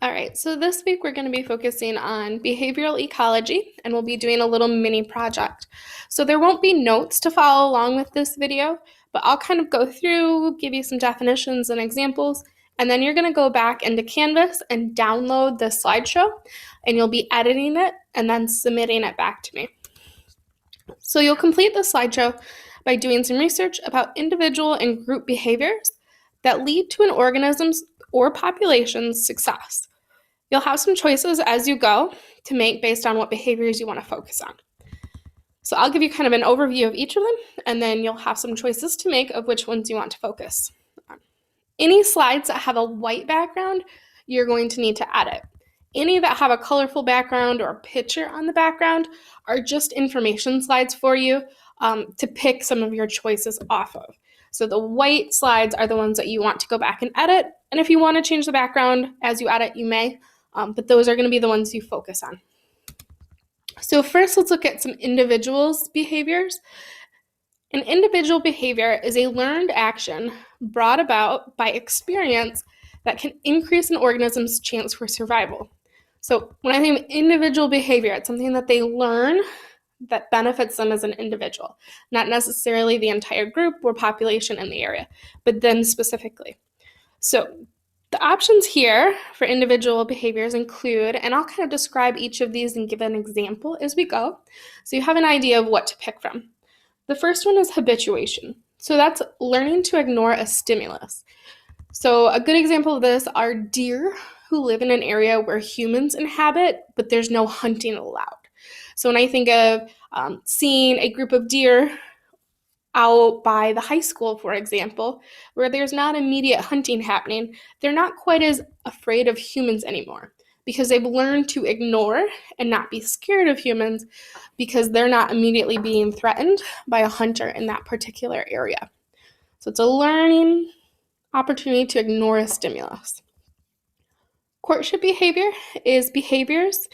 All right, so this week we're going to be focusing on behavioral ecology and we'll be doing a little mini project. So there won't be notes to follow along with this video, but I'll kind of go through, give you some definitions and examples, and then you're going to go back into Canvas and download the slideshow, and you'll be editing it and then submitting it back to me. So you'll complete the slideshow by doing some research about individual and group behaviors that lead to an organism's or population's success. You'll have some choices as you go to make based on what behaviors you want to focus on. So I'll give you kind of an overview of each of them, and then you'll have some choices to make of which ones you want to focus on. Any slides that have a white background, you're going to need to edit. Any that have a colorful background or a picture on the background are just information slides for you to pick some of your choices off of. So the white slides are the ones that you want to go back and edit, and if you want to change the background as you edit, you may. But those are going to be the ones you focus on. So first, let's look at some individuals' behaviors. An individual behavior is a learned action brought about by experience that can increase an organism's chance for survival. So when I think of individual behavior, it's something that they learn that benefits them as an individual, not necessarily the entire group or population in the area, but them specifically. So the options here for individual behaviors include, and I'll kind of describe each of these and give an example as we go, so you have an idea of what to pick from. The first one is habituation. So that's learning to ignore a stimulus. So a good example of this are deer who live in an area where humans inhabit, but there's no hunting allowed. So when I think of seeing a group of deer out by the high school, for example, where there's not immediate hunting happening, they're not quite as afraid of humans anymore because they've learned to ignore and not be scared of humans because they're not immediately being threatened by a hunter in that particular area. So it's a learning opportunity to ignore a stimulus. Courtship behavior is behaviors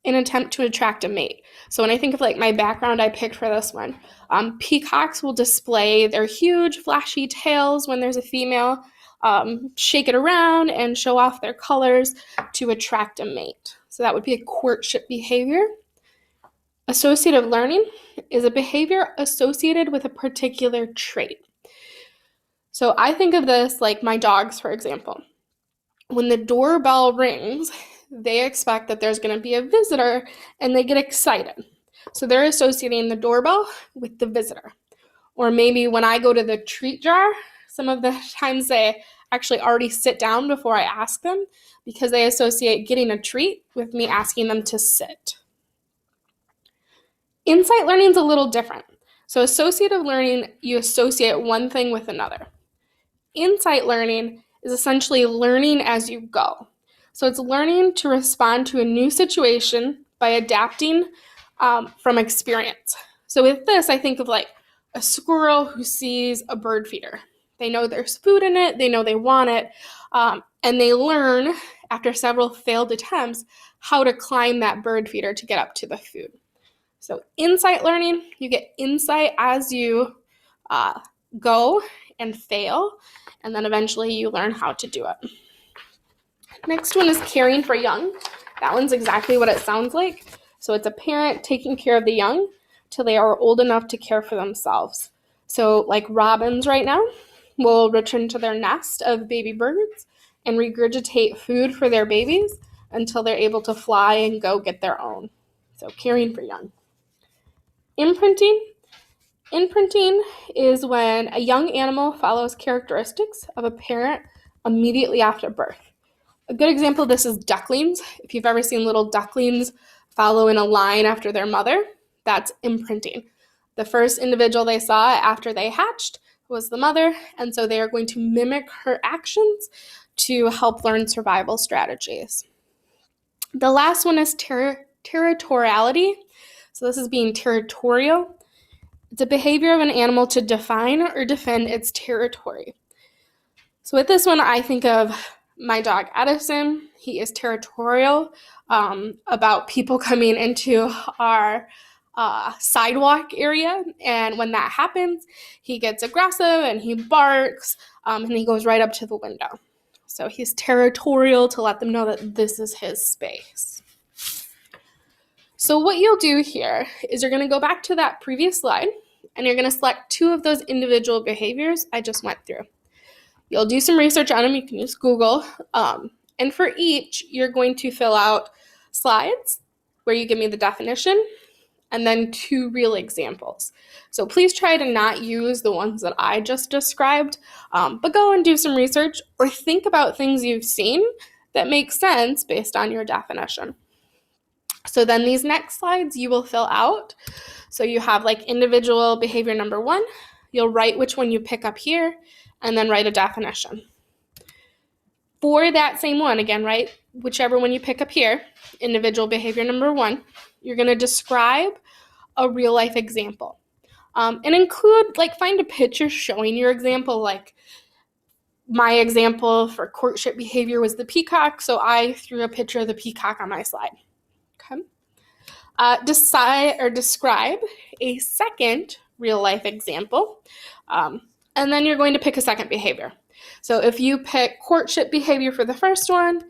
in an attempt to attract a mate. So when I think of like my background I picked for this one, peacocks will display their huge flashy tails when there's a female, shake it around and show off their colors to attract a mate. So that would be a courtship behavior. Associative learning is a behavior associated with a particular trait. So I think of this like my dogs, for example. When the doorbell rings, they expect that there's going to be a visitor and they get excited. So they're associating the doorbell with the visitor. Or maybe when I go to the treat jar, some of the times they actually already sit down before I ask them because they associate getting a treat with me asking them to sit. Insight learning is a little different. So associative learning, you associate one thing with another. Insight learning is essentially learning as you go. So it's learning to respond to a new situation by adapting from experience. So with this, I think of like a squirrel who sees a bird feeder. They know there's food in it, they know they want it, and they learn after several failed attempts how to climb that bird feeder to get up to the food. So insight learning, you get insight as you go and fail, and then eventually you learn how to do it. Next one is caring for young. That one's exactly what it sounds like. So it's a parent taking care of the young till they are old enough to care for themselves. So like robins right now will return to their nest of baby birds and regurgitate food for their babies until they're able to fly and go get their own. So caring for young. Imprinting. Imprinting is when a young animal follows characteristics of a parent immediately after birth. A good example of this is ducklings. If you've ever seen little ducklings follow in a line after their mother, that's imprinting. The first individual they saw after they hatched was the mother, and so they are going to mimic her actions to help learn survival strategies. The last one is territoriality. So this is being territorial. It's a behavior of an animal to define or defend its territory. So with this one, I think of my dog Edison. He is territorial about people coming into our sidewalk area, and when that happens, he gets aggressive and he barks and he goes right up to the window. So he's territorial to let them know that this is his space. So what you'll do here is you're going to go back to that previous slide and you're going to select 2 of those individual behaviors I just went through. You'll do some research on them. You can use Google. And for each, you're going to fill out slides where you give me the definition and then 2 real examples. So please try to not use the ones that I just described, but go and do some research or think about things you've seen that make sense based on your definition. So then these next slides you will fill out. So you have like individual behavior number 1. You'll write which one you pick up here and then write a definition. For that same one, again, right, whichever one you pick up here, individual behavior number 1, you're going to describe a real life example. And include, find a picture showing your example. Like my example for courtship behavior was the peacock, so I threw a picture of the peacock on my slide. Okay. Describe a second real life example, and then you're going to pick a second behavior. So if you pick courtship behavior for the first one,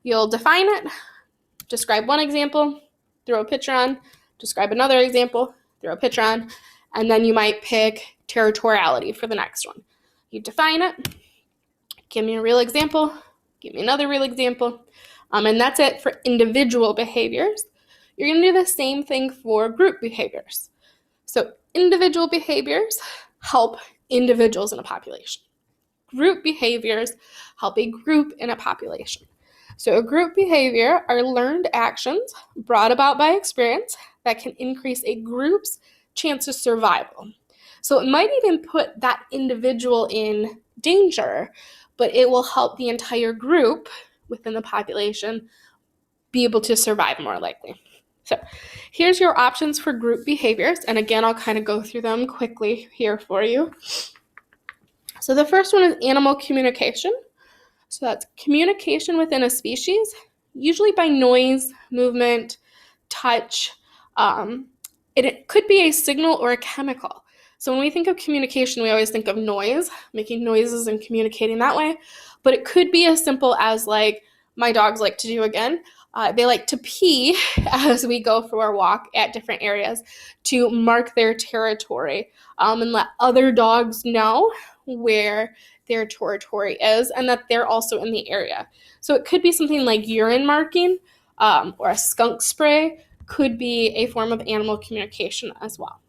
you'll define it, describe one example, throw a picture on, describe another example, throw a picture on, and then you might pick territoriality for the next one. You define it, give me a real example, give me another real example, and that's it for individual behaviors. You're going to do the same thing for group behaviors. So individual behaviors help individuals in a population. Group behaviors help a group in a population. So a group behavior are learned actions brought about by experience that can increase a group's chance of survival. So it might even put that individual in danger, but it will help the entire group within the population be able to survive more likely. So here's your options for group behaviors. And again, I'll kind of go through them quickly here for you. So the first one is animal communication. So that's communication within a species, usually by noise, movement, touch. It could be a signal or a chemical. So when we think of communication, we always think of noise, making noises and communicating that way. But it could be as simple as like my dogs like to do again. They like to pee as we go for our walk at different areas to mark their territory and let other dogs know where their territory is and that they're also in the area. So it could be something like urine marking or a skunk spray could be a form of animal communication as well.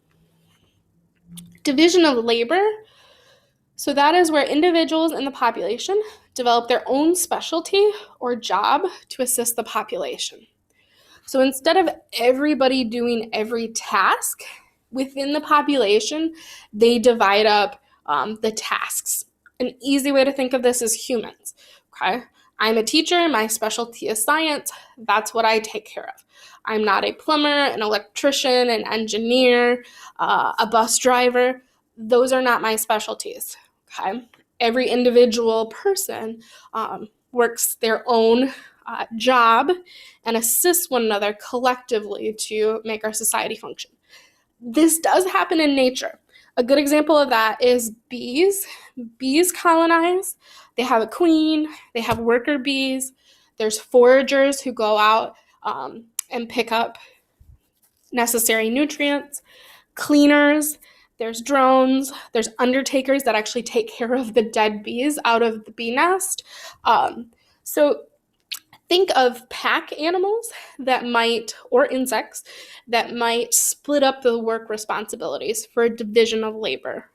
Division of labor. So that is where individuals in the population develop their own specialty or job to assist the population. So instead of everybody doing every task within the population, they divide up the tasks. An easy way to think of this is humans, okay? I'm a teacher, my specialty is science, that's what I take care of. I'm not a plumber, an electrician, an engineer, a bus driver. Those are not my specialties, okay? Every individual person works their own job and assists one another collectively to make our society function. This does happen in nature. A good example of that is bees. Bees colonize. They have a queen. They have worker bees. There's foragers who go out and pick up necessary nutrients. Cleaners. There's drones. There's undertakers that actually take care of the dead bees out of the bee nest. So think of pack animals that might, or insects, that might split up the work responsibilities for a division of labor.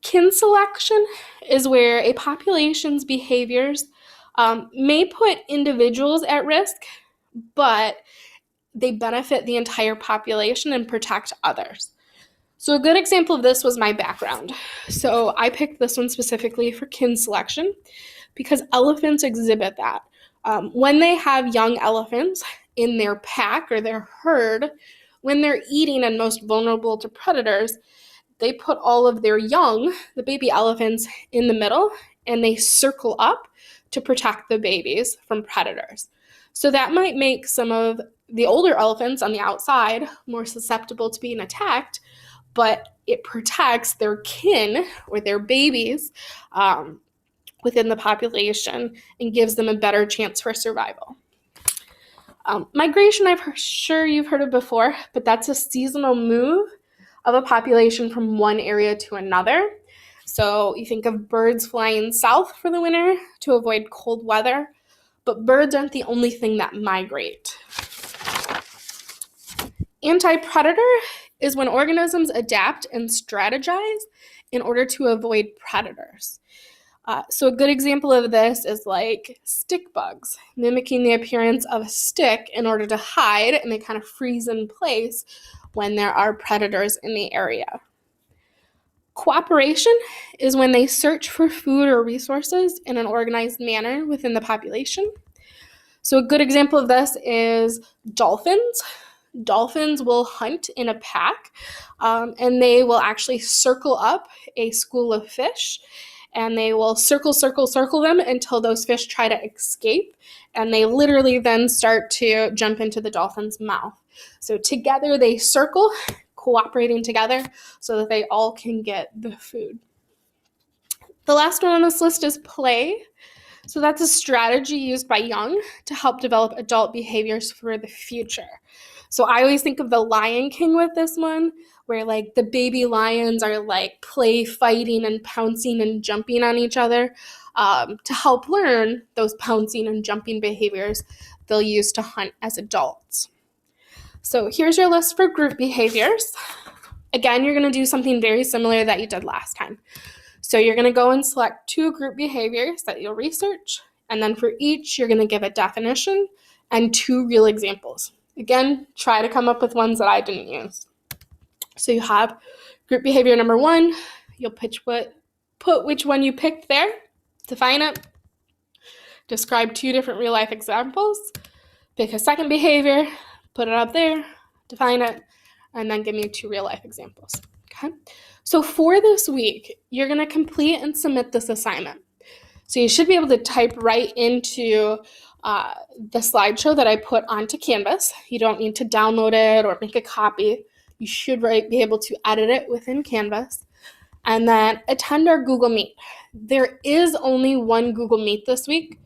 Kin selection is where a population's behaviors may put individuals at risk, but they benefit the entire population and protect others. So a good example of this was my background. So I picked this one specifically for kin selection because elephants exhibit that. When they have young elephants in their pack or their herd, when they're eating and most vulnerable to predators, they put all of their young, the baby elephants, in the middle, and they circle up to protect the babies from predators. So that might make some of the older elephants on the outside more susceptible to being attacked, but it protects their kin or their babies, within the population and gives them a better chance for survival. Migration, sure you've heard of before, but that's a seasonal move of a population from one area to another. So you think of birds flying south for the winter to avoid cold weather, but birds aren't the only thing that migrate. Anti-predator is when organisms adapt and strategize in order to avoid predators. So a good example of this is like stick bugs, mimicking the appearance of a stick in order to hide, and they kind of freeze in place when there are predators in the area. Cooperation is when they search for food or resources in an organized manner within the population. So a good example of this is dolphins. Dolphins will hunt in a pack, and they will actually circle up a school of fish, and they will circle them until those fish try to escape, and they literally then start to jump into the dolphin's mouth. So together they circle, cooperating together so that they all can get the food. The last one on this list is play. So that's a strategy used by young to help develop adult behaviors for the future. So I always think of the Lion King with this one, where like the baby lions are like play fighting and pouncing and jumping on each other to help learn those pouncing and jumping behaviors they'll use to hunt as adults. So here's your list for group behaviors. Again, you're going to do something very similar that you did last time. So you're going to go and select 2 group behaviors that you'll research, and then for each, you're going to give a definition and 2 real examples. Again, try to come up with ones that I didn't use. So you have group behavior number 1. You'll put which one you picked there, define it, describe 2 different real-life examples, pick a second behavior, put it up there, define it, and then give me 2 real-life examples. Okay? So for this week, you're going to complete and submit this assignment. So you should be able to type right into the slideshow that I put onto Canvas. You don't need to download it or make a copy. You should be able to edit it within Canvas. And then attend our Google Meet. There is only one Google Meet this week.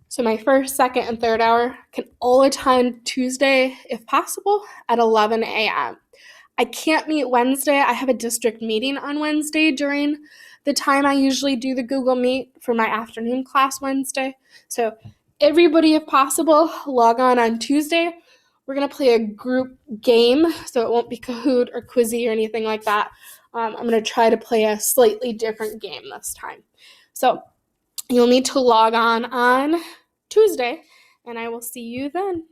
So my first, second, and third hour can all attend Tuesday, if possible, at 11 a.m. I can't meet Wednesday. I have a district meeting on Wednesday during the time I usually do the Google Meet for my afternoon class Wednesday. So everybody, if possible, log on Tuesday. We're going to play a group game, so it won't be Kahoot or Quizzy or anything like that. I'm going to try to play a slightly different game this time. So you'll need to log on Tuesday, and I will see you then.